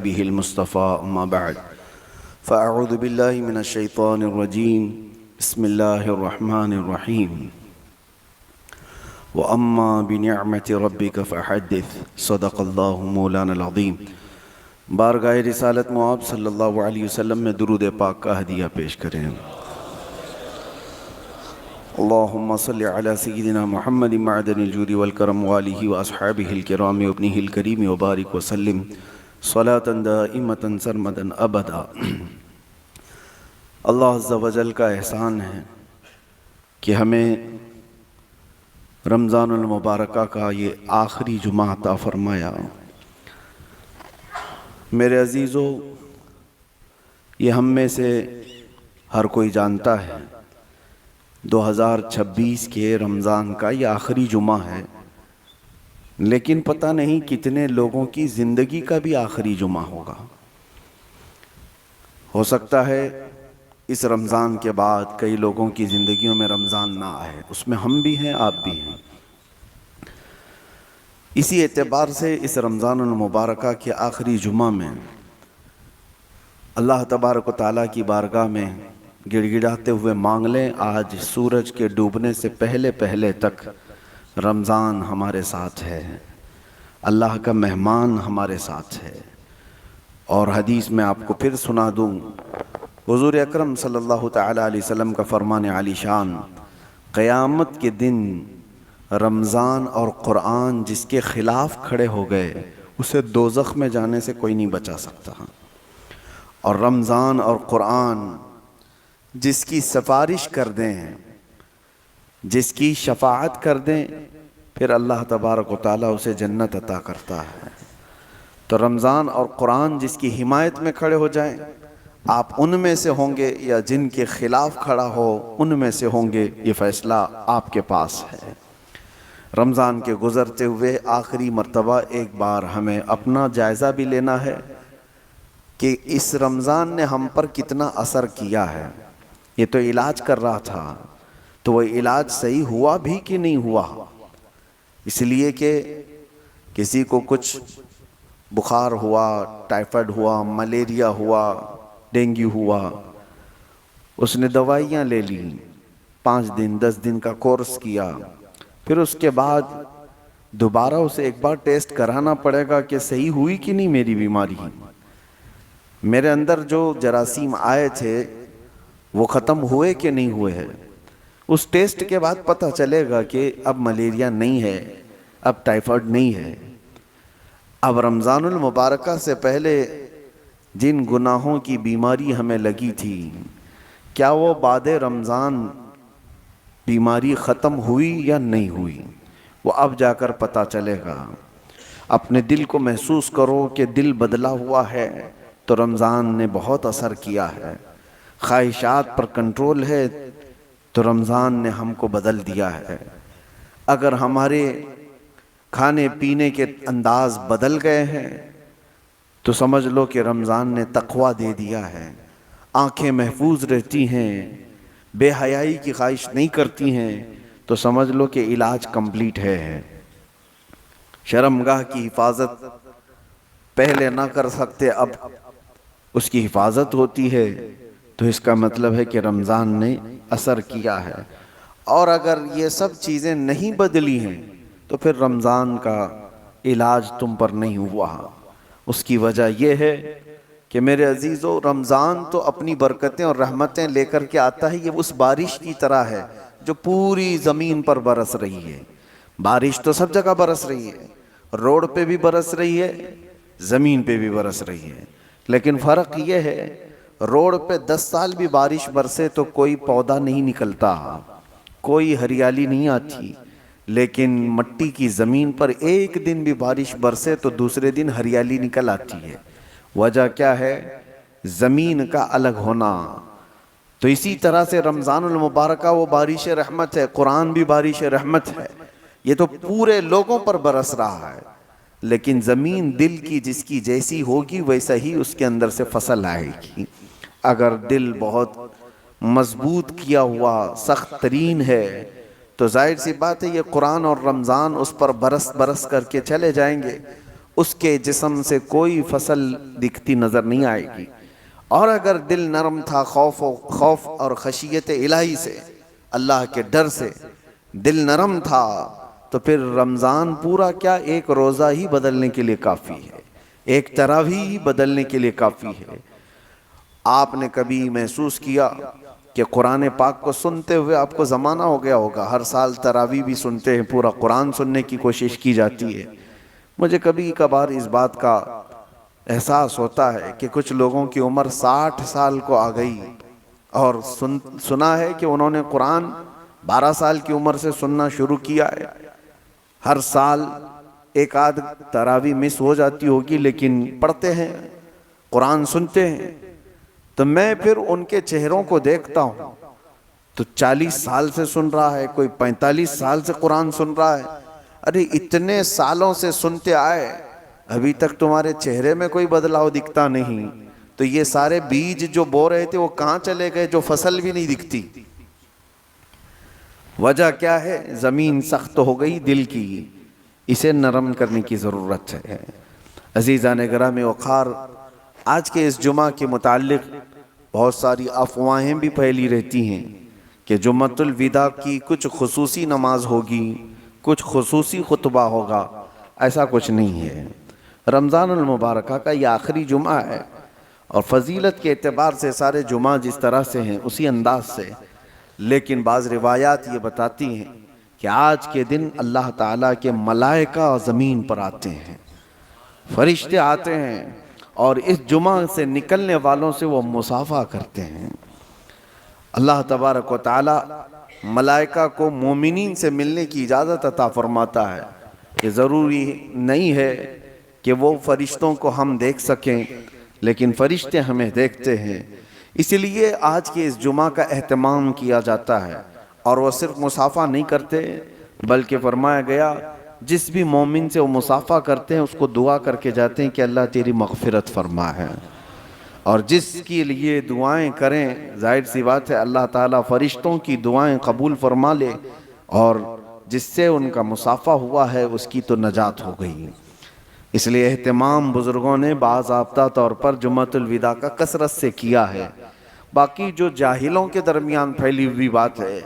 حبيبه المصطفى أما بعد فأعوذ بالله من الشيطان الرجيم بسم الله الرحمن الرحيم وأما بنعمة ربك فحدث صدق الله مولانا العظيم۔ بارگاہ رسالت معاب صلی اللہ علیہ وسلم میں درود پاک کا ہدیہ پیش کریں۔ اللہم صلی علی سیدنا محمد معدن الجود والکرم وآلہ واصحابہ الکرام وابنہ الکریم وبارک وسلم صلاة دائمة سرمدا ابدا۔ اللہ عز و جل کا احسان ہے کہ ہمیں رمضان المبارکہ کا یہ آخری جمعہ عطا فرمایا۔ میرے عزیزو، یہ ہم میں سے ہر کوئی جانتا ہے 2026 کے رمضان کا یہ آخری جمعہ ہے، لیکن پتہ نہیں کتنے لوگوں کی زندگی کا بھی آخری جمعہ ہوگا۔ ہو سکتا ہے اس رمضان کے بعد کئی لوگوں کی زندگیوں میں رمضان نہ آئے، اس میں ہم بھی ہیں، آپ بھی ہیں۔ اسی اعتبار سے اس رمضان المبارکہ کے آخری جمعہ میں اللہ تبارک و تعالیٰ کی بارگاہ میں گڑ گڑاتے ہوئے مانگ لیں، آج سورج کے ڈوبنے سے پہلے پہلے تک رمضان ہمارے ساتھ ہے، اللہ کا مہمان ہمارے ساتھ ہے۔ اور حدیث میں آپ کو پھر سنا دوں، حضور اکرم صلی اللہ تعالیٰ علیہ وسلم کا فرمان عالی شان، قیامت کے دن رمضان اور قرآن جس کے خلاف کھڑے ہو گئے اسے دوزخ میں جانے سے کوئی نہیں بچا سکتا، اور رمضان اور قرآن جس کی سفارش کر دیں، جس کی شفاعت کر دیں، پھر اللہ تبارک و تعالیٰ اسے جنت عطا کرتا ہے۔ تو رمضان اور قرآن جس کی حمایت میں کھڑے ہو جائیں، آپ ان میں سے ہوں گے یا جن کے خلاف کھڑا ہو ان میں سے ہوں گے، یہ فیصلہ آپ کے پاس ہے۔ رمضان کے گزرتے ہوئے آخری مرتبہ ایک بار ہمیں اپنا جائزہ بھی لینا ہے کہ اس رمضان نے ہم پر کتنا اثر کیا ہے۔ یہ تو علاج کر رہا تھا، تو وہ علاج صحیح ہوا بھی کہ نہیں ہوا؟ اس لیے کہ کسی کو کچھ بخار ہوا، ٹائیفائڈ ہوا، ملیریا ہوا، ڈینگو ہوا، اس نے دوائیاں لے لی، 5 دن 10 دن کا کورس کیا، پھر اس کے بعد دوبارہ اسے ایک بار ٹیسٹ کرانا پڑے گا کہ صحیح ہوئی کہ نہیں میری بیماری، میرے اندر جو جراثیم آئے تھے وہ ختم ہوئے کہ نہیں ہوئے ہیں۔ اس ٹیسٹ کے بعد پتہ چلے گا کہ اب ملیریا نہیں ہے، اب ٹائیفائڈ نہیں ہے۔ اب رمضان المبارکہ سے پہلے جن گناہوں کی بیماری ہمیں لگی تھی، کیا وہ بعد رمضان بیماری ختم ہوئی یا نہیں ہوئی؟ وہ اب جا کر پتہ چلے گا۔ اپنے دل کو محسوس کرو کہ دل بدلا ہوا ہے، تو رمضان نے بہت اثر کیا ہے۔ خواہشات پر کنٹرول ہے تو رمضان نے ہم کو بدل دیا ہے۔ اگر ہمارے کھانے پینے کے انداز بدل گئے ہیں تو سمجھ لو کہ رمضان نے تقویٰ دے دیا ہے۔ آنکھیں محفوظ رہتی ہیں، بے حیائی کی خواہش نہیں کرتی ہیں، تو سمجھ لو کہ علاج کمپلیٹ ہے۔ شرمگاہ کی حفاظت پہلے نہ کر سکتے، اب اس کی حفاظت ہوتی ہے، تو اس کا مطلب ہے کہ رمضان نے اثر کیا ہے۔ اور اگر یہ سب چیزیں نہیں بدلی ہیں تو پھر رمضان کا علاج تم پر نہیں ہوا۔ اس کی وجہ یہ ہے کہ میرے عزیزو، رمضان تو اپنی برکتیں اور رحمتیں لے کر کے آتا ہے۔ یہ اس بارش کی طرح ہے جو پوری زمین پر برس رہی ہے۔ بارش تو سب جگہ برس رہی ہے، روڈ پہ بھی برس رہی ہے، زمین پہ بھی برس رہی ہے، لیکن فرق یہ ہے روڈ پہ 10 سال بھی بارش برسے تو کوئی پودا نہیں نکلتا، کوئی ہریالی نہیں آتی، لیکن مٹی کی زمین پر ایک دن بھی بارش برسے تو دوسرے دن ہریالی نکل آتی ہے۔ وجہ کیا ہے؟ زمین کا الگ ہونا۔ تو اسی طرح سے رمضان المبارکہ وہ بارش رحمت ہے، قرآن بھی بارش رحمت ہے۔ یہ تو پورے لوگوں پر برس رہا ہے، لیکن زمین دل کی جس کی جیسی ہوگی ویسا ہی اس کے اندر سے فصل آئے گی۔ اگر دل بہت مضبوط کیا ہوا سخت ترین ہے تو ظاہر سی بات ہے یہ قرآن اور رمضان اس پر برس برس کر کے چلے جائیں گے، اس کے جسم سے کوئی فصل دکھتی نظر نہیں آئے گی۔ اور اگر دل نرم تھا خوف اور خشیت الہی سے، اللہ کے ڈر سے دل نرم تھا، تو پھر رمضان پورا کیا ایک روزہ ہی بدلنے کے لیے کافی ہے، ایک تراویح ہی بدلنے کے لیے کافی ہے۔ آپ نے کبھی محسوس کیا کہ قرآن پاک کو سنتے ہوئے آپ کو زمانہ ہو گیا ہوگا، ہر سال تراویح بھی سنتے ہیں، پورا قرآن سننے کی کوشش کی جاتی ہے۔ مجھے کبھی کبھار اس بات کا احساس ہوتا ہے کہ کچھ لوگوں کی عمر 60 سال کو آ گئی، اور سنا ہے کہ انہوں نے قرآن 12 سال کی عمر سے سننا شروع کیا ہے۔ ہر سال ایک آدھ تراویح مس ہو جاتی ہوگی، لیکن پڑھتے ہیں، قرآن سنتے ہیں۔ تو میں پھر ان کے چہروں کو دیکھتا ہوں، تو 40 سال سے سن رہا ہے، کوئی 45 سال سے قرآن سن رہا ہے۔ ارے اتنے سالوں سے سنتے آئے، ابھی تک تمہارے چہرے میں کوئی بدلاؤ دکھتا نہیں، تو یہ سارے بیج جو بو رہے تھے وہ کہاں چلے گئے، جو فصل بھی نہیں دکھتی؟ وجہ کیا ہے؟ زمین سخت ہو گئی دل کی، اسے نرم کرنے کی ضرورت ہے۔ عزیزان گرامی وقار، آج کے اس جمعہ کے متعلق بہت ساری افواہیں بھی پھیلی رہتی ہیں کہ جمعۃ الوداع کی کچھ خصوصی نماز ہوگی، کچھ خصوصی خطبہ ہوگا۔ ایسا کچھ نہیں ہے۔ رمضان المبارکہ کا یہ آخری جمعہ ہے، اور فضیلت کے اعتبار سے سارے جمعہ جس طرح سے ہیں اسی انداز سے، لیکن بعض روایات یہ بتاتی ہیں کہ آج کے دن اللہ تعالیٰ کے ملائکہ زمین پر آتے ہیں، فرشتے آتے ہیں، اور اس جمعہ سے نکلنے والوں سے وہ مصافحہ کرتے ہیں۔ اللہ تبارک و تعالیٰ ملائکہ کو مومنین سے ملنے کی اجازت عطا فرماتا ہے۔ یہ ضروری نہیں ہے کہ وہ فرشتوں کو ہم دیکھ سکیں، لیکن فرشتے ہمیں دیکھتے ہیں، اس لیے آج کے اس جمعہ کا اہتمام کیا جاتا ہے۔ اور وہ صرف مصافحہ نہیں کرتے، بلکہ فرمایا گیا جس بھی مومن سے وہ مصافحہ کرتے ہیں اس کو دعا کر کے جاتے ہیں کہ اللہ تیری مغفرت فرما ہے، اور جس کے لیے دعائیں کریں ظاہر سی بات ہے اللہ تعالیٰ فرشتوں کی دعائیں قبول فرما لے، اور جس سے ان کا مصافحہ ہوا ہے اس کی تو نجات ہو گئی۔ اس لیے اہتمام بزرگوں نے باضابطہ طور پر جمعۃ الوداع کا کثرت سے کیا ہے۔ باقی جو جاہلوں کے درمیان پھیلی ہوئی بات ہے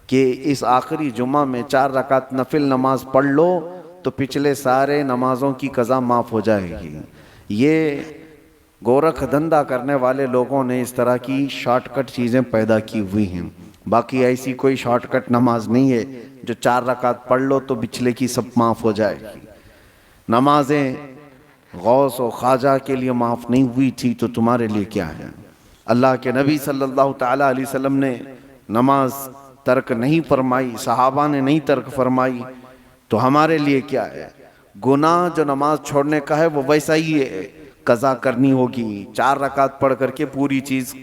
کہ اس آخری جمعہ میں 4 رکعت نفل نماز پڑھ لو تو پچھلے سارے نمازوں کی قضا معاف ہو جائے گی، یہ گورکھ دھندا کرنے والے لوگوں نے اس طرح کی شارٹ کٹ چیزیں پیدا کی ہوئی ہیں۔ باقی ایسی کوئی شارٹ کٹ نماز نہیں ہے جو 4 رکعت پڑھ لو تو پچھلے کی سب معاف ہو جائے گی۔ نمازیں غوث و خواجہ کے لیے معاف نہیں ہوئی تھی تو تمہارے لیے کیا ہے؟ اللہ کے نبی صلی اللہ تعالیٰ علیہ وسلم نے نماز ترک نہیں فرمائی، صحابہ نے نہیں ترک فرمائی، تو ہمارے لیے کیا ہے؟ گناہ جو نماز چھوڑنے کا ہے وہ ویسا ہی ہے، قضا کرنی ہوگی۔ 4 رکعت پڑھ کر کے پوری چیز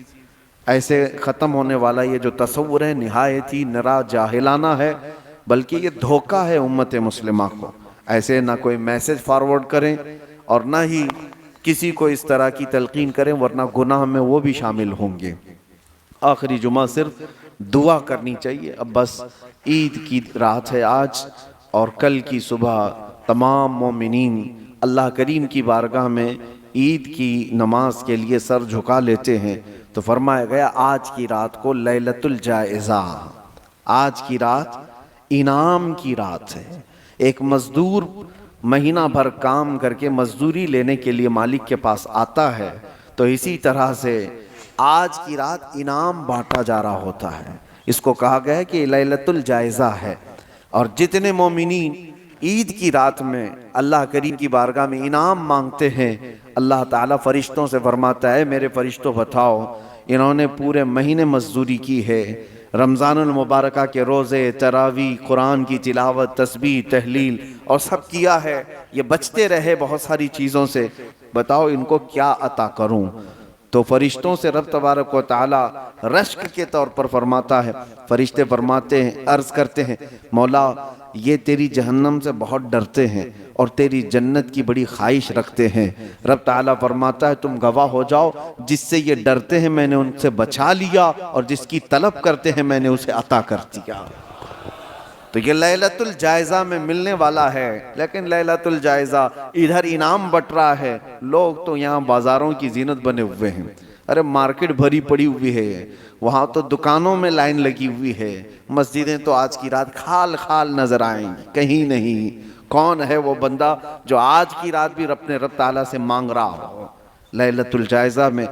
ایسے ختم ہونے والا یہ جو تصور ہے نہایت ہی نرا جاہلانہ ہے، بلکہ یہ دھوکہ ہے امت مسلمہ کو۔ ایسے نہ کوئی میسج فارورڈ کریں اور نہ ہی کسی کو اس طرح کی تلقین کریں، ورنہ گناہ میں وہ بھی شامل ہوں گے۔ آخری جمعہ صرف دعا کرنی چاہیے۔ اب بس عید کی رات ہے آج، اور کل کی صبح تمام مومنین اللہ کریم کی بارگاہ میں عید کی نماز کے لیے سر جھکا لیتے ہیں، تو فرمایا گیا آج کی رات کو لیلۃ الجائزہ، آج کی رات انعام کی رات ہے۔ ایک مزدور مہینہ بھر کام کر کے مزدوری لینے کے لیے مالک کے پاس آتا ہے، تو اسی طرح سے آج کی رات انعام بانٹا جا رہا ہوتا ہے۔ اس کو کہا گیا ہے کہ لیلۃ الجائزہ ہے، اور جتنے مومنین عید کی رات میں اللہ کریم کی بارگاہ میں انعام مانگتے ہیں، اللہ تعالیٰ فرشتوں سے فرماتا ہے میرے فرشتوں بتاؤ انہوں نے پورے مہینے مزدوری کی ہے، رمضان المبارکہ کے روزے، تراویح، قرآن کی تلاوت، تسبیح، تحلیل اور سب کیا ہے، یہ بچتے رہے بہت ساری چیزوں سے، بتاؤ ان کو کیا عطا کروں؟ تو فرشتوں سے رب تبارک و تعالیٰ رشک کے طور پر فرماتا ہے، فرشتے فرماتے ہیں، عرض کرتے ہیں مولا یہ تیری جہنم سے بہت ڈرتے ہیں اور تیری جنت کی بڑی خواہش رکھتے ہیں۔ رب تعالیٰ فرماتا ہے تم گواہ ہو جاؤ، جس سے یہ ڈرتے ہیں میں نے ان سے بچا لیا، اور جس کی طلب کرتے ہیں میں نے اسے عطا کر دیا۔ تو یہ لیلۃ الجائزہ میں ملنے والا ہے، لیکن لیلۃ الجائزہ ادھر انعام بٹ رہا ہے، لوگ تو یہاں بازاروں کی زینت بنے ہوئے ہیں، ارے مارکیٹ بھری پڑی ہوئی ہے، وہاں تو دکانوں میں لائن لگی ہوئی ہے، مسجدیں تو آج کی رات خال خال نظر آئیں گی، کہیں نہیں۔ کون ہے وہ بندہ جو آج کی رات بھی اپنے رب تعالیٰ سے مانگ رہا ہو؟ لیلۃ الجائزہ میں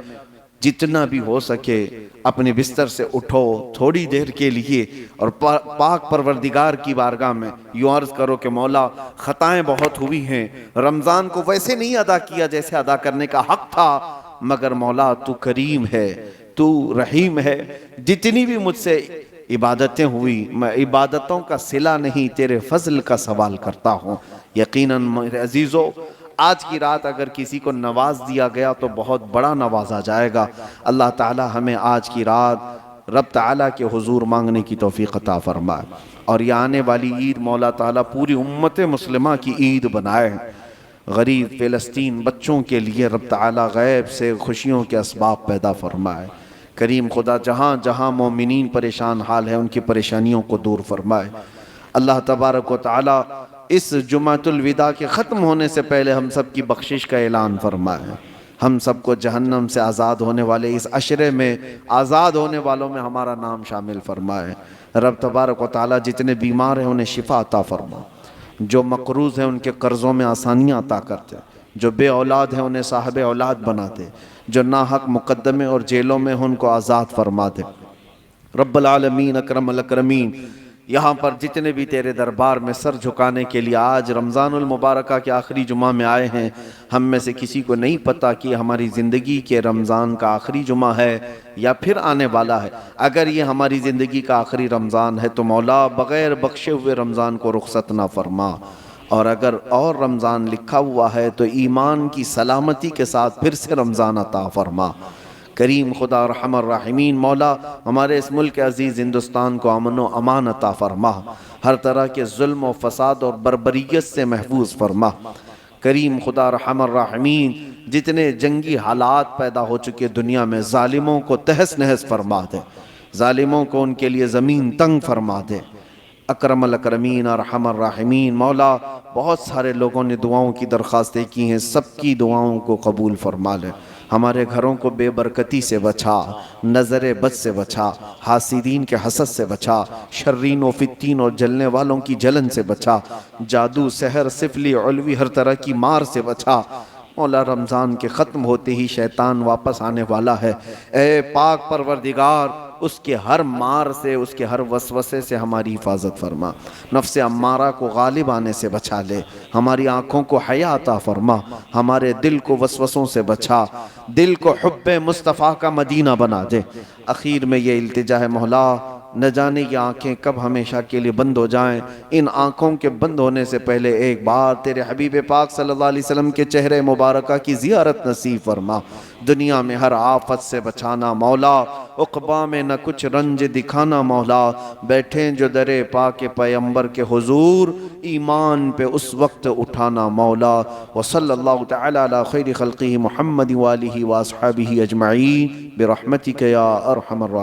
جتنا بھی ہو سکے اپنے بستر سے اٹھو تھوڑی دیر کے لیے اور پاک پروردگار کی بارگاہ میں یوں عرض کرو کہ مولا خطائیں بہت ہوئی ہیں، رمضان کو ویسے نہیں ادا کیا جیسے ادا کرنے کا حق تھا، مگر مولا تو کریم ہے، تو رحیم ہے، جتنی بھی مجھ سے عبادتیں ہوئی میں عبادتوں کا صلہ نہیں تیرے فضل کا سوال کرتا ہوں۔ یقیناً میرے عزیزو آج کی رات اگر کسی کو نواز دیا گیا تو بہت بڑا نوازا جائے گا۔ اللہ تعالی ہمیں آج کی رات رب تعالیٰ کے حضور مانگنے کی توفیق عطا فرمائے، اور یہ آنے والی عید مولا تعالیٰ پوری امت مسلمہ کی عید بنائے۔ غریب فلسطین بچوں کے لیے رب تعالیٰ غیب سے خوشیوں کے اسباب پیدا فرمائے۔ کریم خدا جہاں جہاں مومنین پریشان حال ہیں ان کی پریشانیوں کو دور فرمائے۔ اللہ تبارک و تعالیٰ اس جمعۃ الوداع کے ختم ہونے سے پہلے ہم سب کی بخشش کا اعلان فرمائے، ہم سب کو جہنم سے آزاد ہونے والے اس عشرے میں آزاد ہونے والوں میں ہمارا نام شامل فرمائے۔ رب تبارک و تعالیٰ جتنے بیمار ہیں انہیں شفا عطا فرما، جو مقروض ہیں ان کے قرضوں میں آسانیاں عطا کرتے، جو بے اولاد ہیں انہیں صاحب اولاد بناتے، جو ناحق مقدمے اور جیلوں میں ہیں ان کو آزاد فرما دے۔ رب العالمین اکرم الاکرمین، یہاں پر جتنے بھی تیرے دربار میں سر جھکانے کے لیے آج رمضان المبارکہ کے آخری جمعہ میں آئے ہیں، ہم میں سے کسی کو نہیں پتا کہ ہماری زندگی کے رمضان کا آخری جمعہ ہے یا پھر آنے والا ہے۔ اگر یہ ہماری زندگی کا آخری رمضان ہے تو مولا بغیر بخشے ہوئے رمضان کو رخصت نہ فرما، اور اگر اور رمضان لکھا ہوا ہے تو ایمان کی سلامتی کے ساتھ پھر سے رمضان عطا فرما۔ کریم خدا ارحم الراحمین، مولا ہمارے اس ملک عزیز ہندوستان کو امن و امان عطا فرما، ہر طرح کے ظلم و فساد اور بربریت سے محفوظ فرما۔ کریم خدا ارحم الراحمین، جتنے جنگی حالات پیدا ہو چکے دنیا میں ظالموں کو تہس نہس فرما دے، ظالموں کو ان کے لیے زمین تنگ فرما دے۔ اکرم الاکرمین ارحم الراحمین، مولا بہت سارے لوگوں نے دعاؤں کی درخواستیں کی ہیں، سب کی دعاؤں کو قبول فرما لے۔ ہمارے گھروں کو بے برکتی سے بچا، نظر بد سے بچا، حاسدین کے حسد سے بچا، شرین و فتین اور جلنے والوں کی جلن سے بچا، جادو سحر سفلی علوی ہر طرح کی مار سے بچا۔ مولا رمضان کے ختم ہوتے ہی شیطان واپس آنے والا ہے، اے پاک پروردگار اس کے ہر مار سے، اس کے ہر وسوسے سے ہماری حفاظت فرما، نفس امارہ کو غالب آنے سے بچا لے، ہماری آنکھوں کو حیا عطا فرما، ہمارے دل کو وسوسوں سے بچا، دل کو حب مصطفیٰ کا مدینہ بنا دے۔ اخیر میں یہ التجا ہے مولا، نہ جانے یہ آنکھیں کب ہمیشہ کے لیے بند ہو جائیں، ان آنکھوں کے بند ہونے سے پہلے ایک بار تیرے حبیب پاک صلی اللہ علیہ وسلم کے چہرے مبارکہ کی زیارت نصیب فرما۔ دنیا میں ہر آفت سے بچانا مولا، عقبہ میں نہ کچھ رنج دکھانا مولا، بیٹھیں جو در پاک پیمبر کے حضور ایمان پہ اس وقت اٹھانا مولا۔ وصلی اللہ تعالی علی خیر خلقہ محمد وآلہ واصحابہ اجمعین برحمتک یا ارحم الراحمین۔